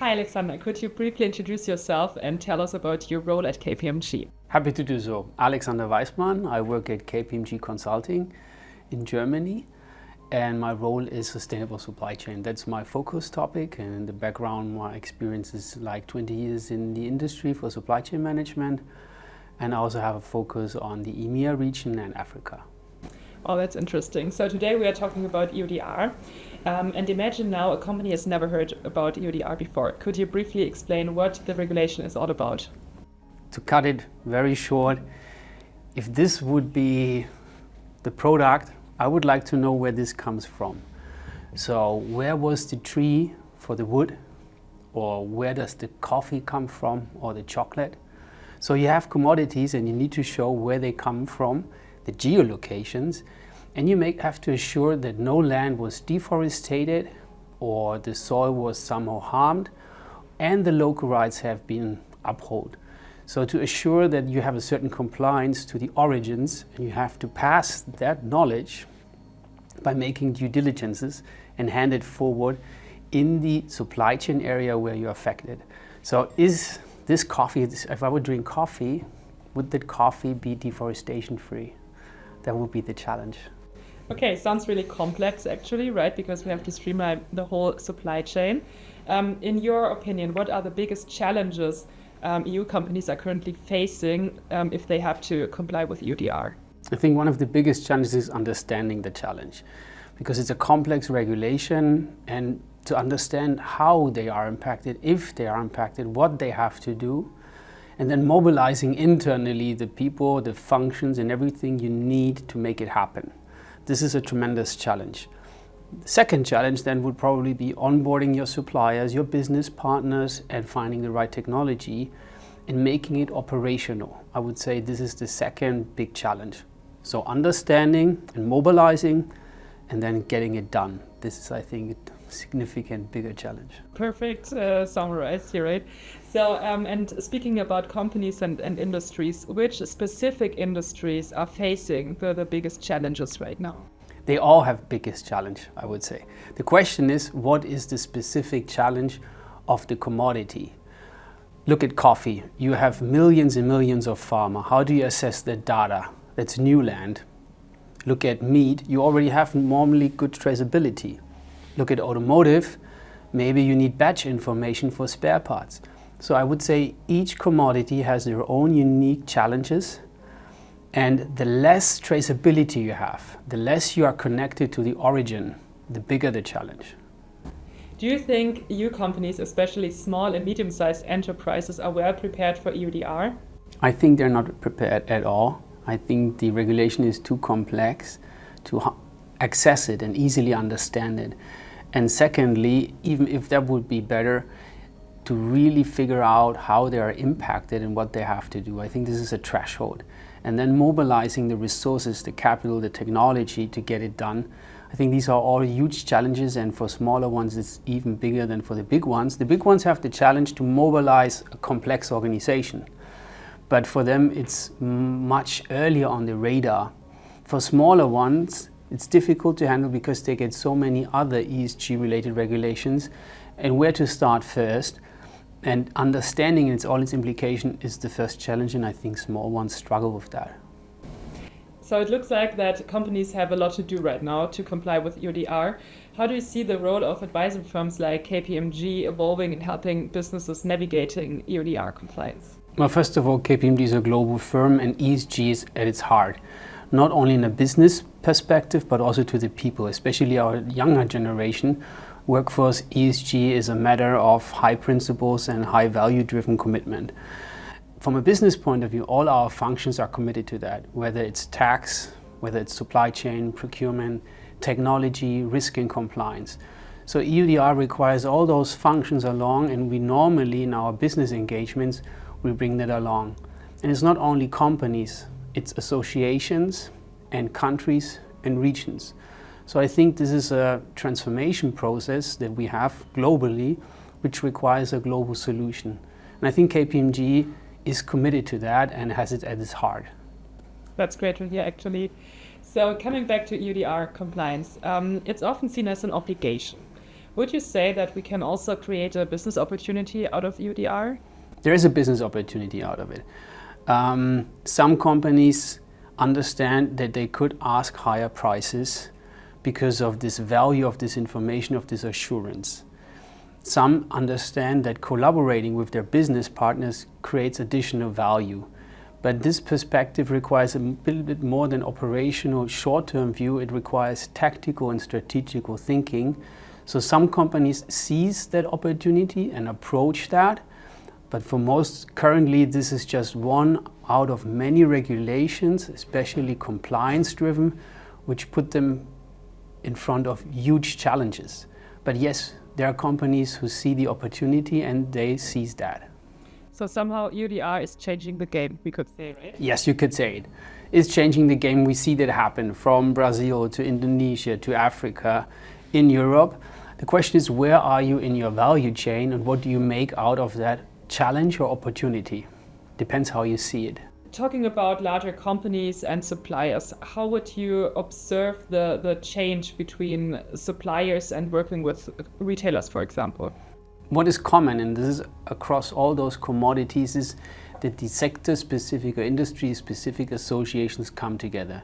Hi Alexander, could you briefly introduce yourself and tell us about your role at KPMG? Happy to do so. Alexander Weissman. I work at KPMG Consulting in Germany, and my role is sustainable supply chain. That's my focus topic, and in the background my experience is like 20 years in the industry for supply chain management, and I also have a focus on the EMEA region and Africa. Oh, that's interesting. So today we are talking about EUDR. And imagine now a company has never heard about EUDR before. Could you briefly explain what the regulation is all about? To cut it very short, if this would be the product, I would like to know where this comes from. So where was the tree for the wood? Or where does the coffee come from, or the chocolate? So you have commodities and you need to show where they come from, the geolocations, and you have to assure that no land was deforested or the soil was somehow harmed and the local rights have been upheld. So to assure that you have a certain compliance to the origins, and you have to pass that knowledge by making due diligences and hand it forward in the supply chain area where you're affected. So is this coffee, if I would drink coffee, would that coffee be deforestation free? That would be the challenge. Okay, sounds really complex actually, right? Because we have to streamline the whole supply chain. In your opinion, what are the biggest challenges EU companies are currently facing if they have to comply with EUDR? I think one of the biggest challenges is understanding the challenge, because it's a complex regulation, and to understand how they are impacted, if they are impacted, what they have to do, and then mobilizing internally the people, the functions and everything you need to make it happen. This is a tremendous challenge. The second challenge then would probably be onboarding your suppliers, your business partners, and finding the right technology and making it operational. I would say this is the second big challenge. So understanding and mobilizing and then getting it done. This is, I think, a significant bigger challenge. Perfect summarized here, right? So, and speaking about companies and industries, which specific industries are facing the biggest challenges right now? They all have biggest challenge, I would say. The question is, what is the specific challenge of the commodity? Look at coffee. You have millions and millions of farmers. How do you assess the data? That's new land. Look at meat. You already have normally good traceability. Look at automotive. Maybe you need batch information for spare parts. So I would say each commodity has their own unique challenges, and the less traceability you have, the less you are connected to the origin, the bigger the challenge. Do you think EU companies, especially small and medium-sized enterprises, are well prepared for EUDR? I think they're not prepared at all. I think the regulation is too complex to access it and easily understand it. And secondly, even if that would be better, to really figure out how they are impacted and what they have to do. I think this is a threshold. And then mobilizing the resources, the capital, the technology to get it done. I think these are all huge challenges, and for smaller ones it's even bigger than for the big ones. The big ones have the challenge to mobilize a complex organization. But for them it's much earlier on the radar. For smaller ones it's difficult to handle because they get so many other ESG related regulations, and where to start first. And understanding all its implication is the first challenge, and I think small ones struggle with that. So it looks like that companies have a lot to do right now to comply with EUDR. How do you see the role of advisory firms like KPMG evolving and helping businesses navigating EUDR compliance? Well, first of all, KPMG is a global firm, and ESG is at its heart, not only in a business perspective, but also to the people, especially our younger generation. Workforce ESG is a matter of high principles and high value-driven commitment. From a business point of view, all our functions are committed to that, whether it's tax, whether it's supply chain, procurement, technology, risk and compliance. So EUDR requires all those functions along, and we normally in our business engagements, we bring that along. And it's not only companies, it's associations and countries and regions. So I think this is a transformation process that we have globally, which requires a global solution. And I think KPMG is committed to that and has it at its heart. That's great to hear, actually. So coming back to EUDR compliance, it's often seen as an obligation. Would you say that we can also create a business opportunity out of EUDR? There is a business opportunity out of it. Some companies understand that they could ask higher prices because of this value of this information, of this assurance. Some understand that collaborating with their business partners creates additional value. But this perspective requires a little bit more than operational short-term view. It requires tactical and strategical thinking. So some companies seize that opportunity and approach that. But for most, currently, this is just one out of many regulations, especially compliance-driven, which put them in front of huge challenges. But yes, there are companies who see the opportunity and they seize that. So somehow EUDR is changing the game, we could say, right? Yes, you could say it. It's changing the game. We see that happen from Brazil to Indonesia to Africa, in Europe. The question is, where are you in your value chain and what do you make out of that challenge or opportunity? Depends how you see it. Talking about larger companies and suppliers, how would you observe the change between suppliers and working with retailers, for example? What is common, and this is across all those commodities, is that the sector-specific or industry-specific associations come together.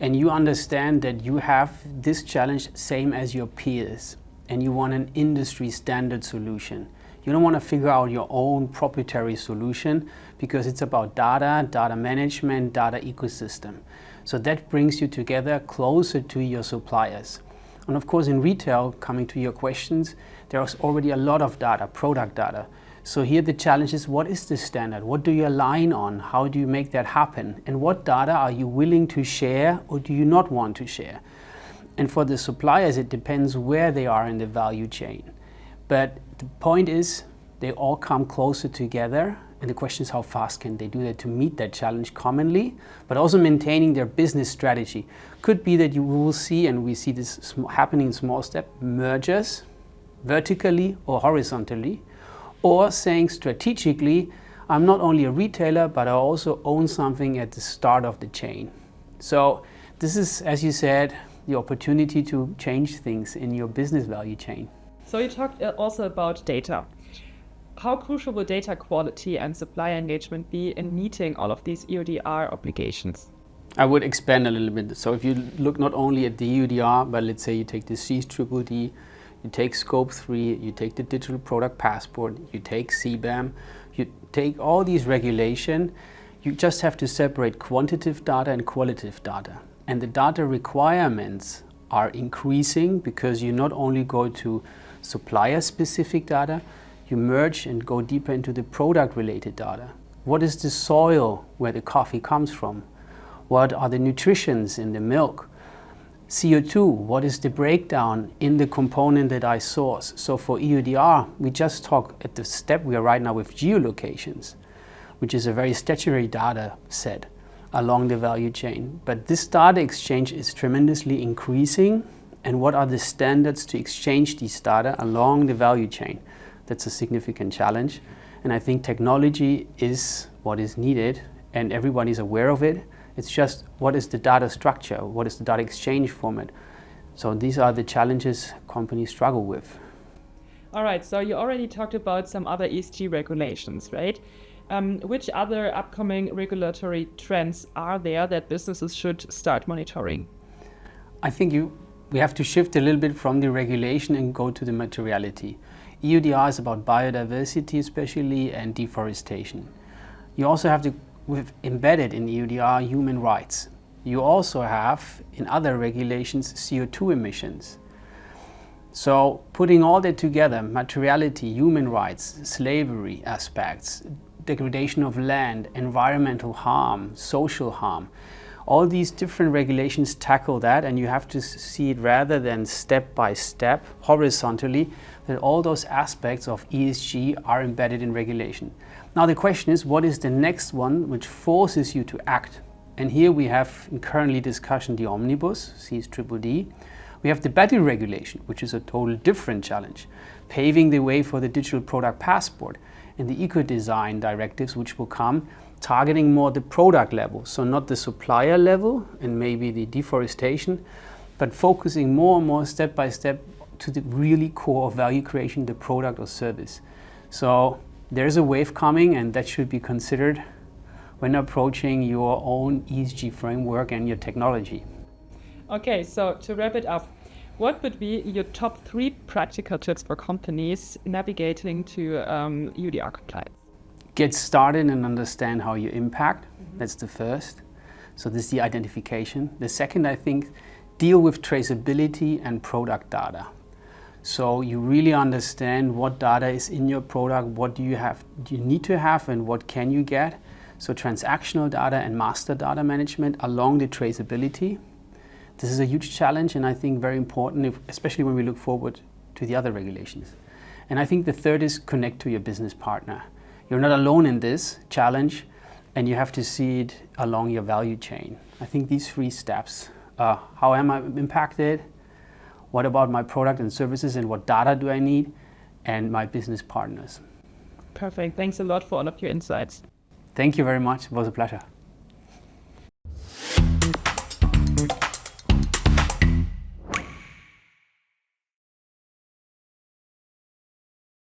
And you understand that you have this challenge same as your peers, and you want an industry standard solution. You don't want to figure out your own proprietary solution because it's about data, data management, data ecosystem. So that brings you together closer to your suppliers. And of course, in retail, coming to your questions, there's already a lot of data, product data. So here the challenge is, what is the standard? What do you align on? How do you make that happen? And what data are you willing to share or do you not want to share? And for the suppliers, it depends where they are in the value chain. But the point is, they all come closer together. And the question is, how fast can they do that to meet that challenge commonly, but also maintaining their business strategy. Could be that you will see, and we see this happening in small steps, mergers, vertically or horizontally, or saying strategically, I'm not only a retailer, but I also own something at the start of the chain. So this is, as you said, the opportunity to change things in your business value chain. So you talked also about data. How crucial will data quality and supplier engagement be in meeting all of these EUDR obligations? I would expand a little bit. So if you look not only at the EUDR, but let's say you take the CSDDD, you take Scope 3, you take the Digital Product Passport, you take CBAM, you take all these regulations, you just have to separate quantitative data and qualitative data. And the data requirements are increasing because you not only go to supplier-specific data, you merge and go deeper into the product-related data. What is the soil where the coffee comes from? What are the nutritions in the milk? CO2, what is the breakdown in the component that I source? So for EUDR, we just talk at the step we are right now with geolocations, which is a very statutory data set along the value chain. But this data exchange is tremendously increasing. And what are the standards to exchange these data along the value chain? That's a significant challenge. And I think technology is what is needed and everyone is aware of it. It's just, what is the data structure? What is the data exchange format? So these are the challenges companies struggle with. All right, so you already talked about some other ESG regulations, right? Which other upcoming regulatory trends are there that businesses should start monitoring? I think we have to shift a little bit from the regulation and go to the materiality. EUDR is about biodiversity especially and deforestation. You also have to, with embedded in EUDR, human rights. You also have in other regulations CO2 emissions. So putting all that together, materiality, human rights, slavery aspects, degradation of land, environmental harm, social harm, all these different regulations tackle that, and you have to see it rather than step by step, horizontally, that all those aspects of ESG are embedded in regulation. Now the question is, what is the next one which forces you to act? And here we have in currently discussion the omnibus, CSDDD. We have the battery regulation, which is a totally different challenge, paving the way for the digital product passport, and the eco-design directives which will come, targeting more the product level, so not the supplier level and maybe the deforestation, but focusing more and more step by step to the really core of value creation, the product or service. So there's a wave coming, and that should be considered when approaching your own ESG framework and your technology. Okay, so to wrap it up, what would be your top 3 practical tips for companies navigating to EUDR compliance? Get started and understand how you impact. That's the first. So this is the identification. The second, I think, deal with traceability and product data. So you really understand what data is in your product, what do you need to have, and what can you get. So transactional data and master data management along the traceability. This is a huge challenge, and I think very important, especially when we look forward to the other regulations. And I think the third is connect to your business partner. You're not alone in this challenge, and you have to see it along your value chain. I think these 3 steps, how am I impacted? What about my product and services, and what data do I need? And my business partners. Perfect. Thanks a lot for all of your insights. Thank you very much. It was a pleasure.